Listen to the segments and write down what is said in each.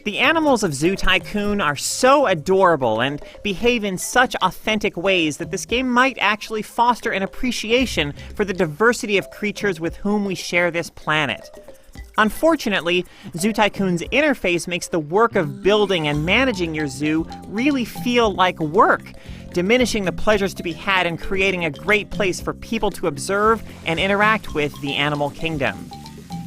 The animals of Zoo Tycoon are so adorable and behave in such authentic ways that this game might actually foster an appreciation for the diversity of creatures with whom we share this planet. Unfortunately, Zoo Tycoon's interface makes the work of building and managing your zoo really feel like work, diminishing the pleasures to be had in creating a great place for people to observe and interact with the animal kingdom.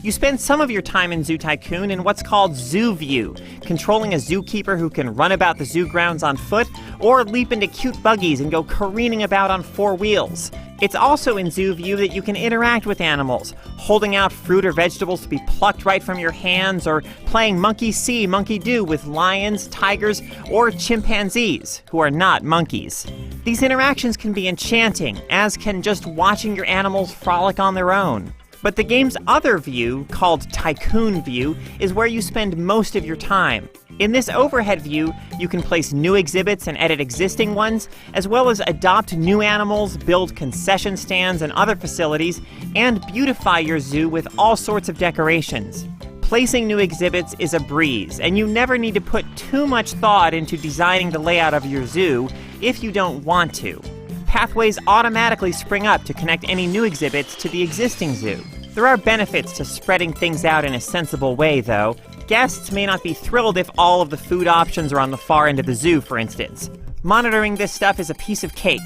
You spend some of your time in Zoo Tycoon in what's called Zoo View, controlling a zookeeper who can run about the zoo grounds on foot or leap into cute buggies and go careening about on four wheels. It's also in Zoo View that you can interact with animals, holding out fruit or vegetables to be plucked right from your hands, or playing monkey see, monkey do with lions, tigers, or chimpanzees, who are not monkeys. These interactions can be enchanting, as can just watching your animals frolic on their own. But the game's other view, called Tycoon View, is where you spend most of your time. In this overhead view, you can place new exhibits and edit existing ones, as well as adopt new animals, build concession stands and other facilities, and beautify your zoo with all sorts of decorations. Placing new exhibits is a breeze, and you never need to put too much thought into designing the layout of your zoo if you don't want to. Pathways automatically spring up to connect any new exhibits to the existing zoo. There are benefits to spreading things out in a sensible way, though. Guests may not be thrilled if all of the food options are on the far end of the zoo, for instance. Monitoring this stuff is a piece of cake.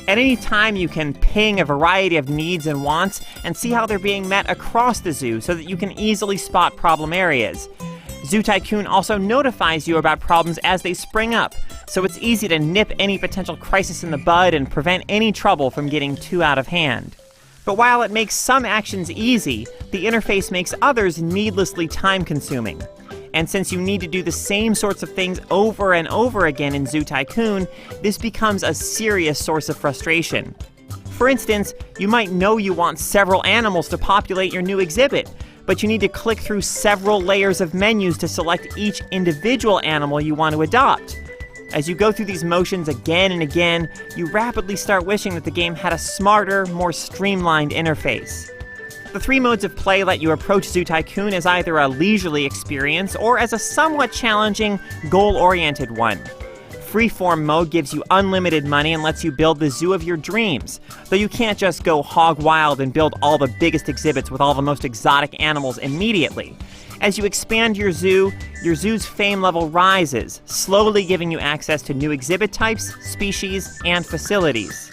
At any time, you can ping a variety of needs and wants and see how they're being met across the zoo so that you can easily spot problem areas. Zoo Tycoon also notifies you about problems as they spring up, so it's easy to nip any potential crisis in the bud and prevent any trouble from getting too out of hand. But while it makes some actions easy, the interface makes others needlessly time-consuming. And since you need to do the same sorts of things over and over again in Zoo Tycoon, this becomes a serious source of frustration. For instance, you might know you want several animals to populate your new exhibit, but you need to click through several layers of menus to select each individual animal you want to adopt. As you go through these motions again and again, you rapidly start wishing that the game had a smarter, more streamlined interface. The three modes of play let you approach Zoo Tycoon as either a leisurely experience or as a somewhat challenging, goal-oriented one. Freeform Mode gives you unlimited money and lets you build the zoo of your dreams, though you can't just go hog wild and build all the biggest exhibits with all the most exotic animals immediately. As you expand your zoo's fame level rises, slowly giving you access to new exhibit types, species, and facilities.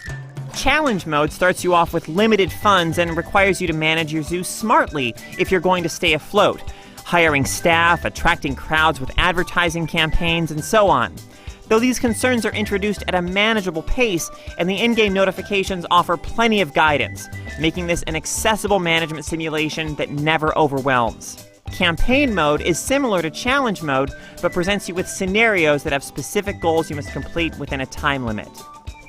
Challenge Mode starts you off with limited funds and requires you to manage your zoo smartly if you're going to stay afloat, hiring staff, attracting crowds with advertising campaigns, and so on. Though these concerns are introduced at a manageable pace, and the in-game notifications offer plenty of guidance, making this an accessible management simulation that never overwhelms. Campaign Mode is similar to Challenge Mode, but presents you with scenarios that have specific goals you must complete within a time limit.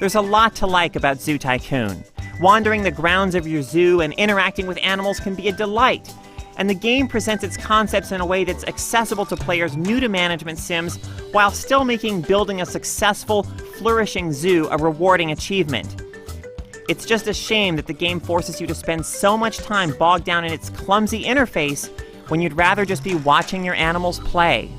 There's a lot to like about Zoo Tycoon. Wandering the grounds of your zoo and interacting with animals can be a delight, and the game presents its concepts in a way that's accessible to players new to management sims, while still making building a successful, flourishing zoo a rewarding achievement. It's just a shame that the game forces you to spend so much time bogged down in its clumsy interface when you'd rather just be watching your animals play.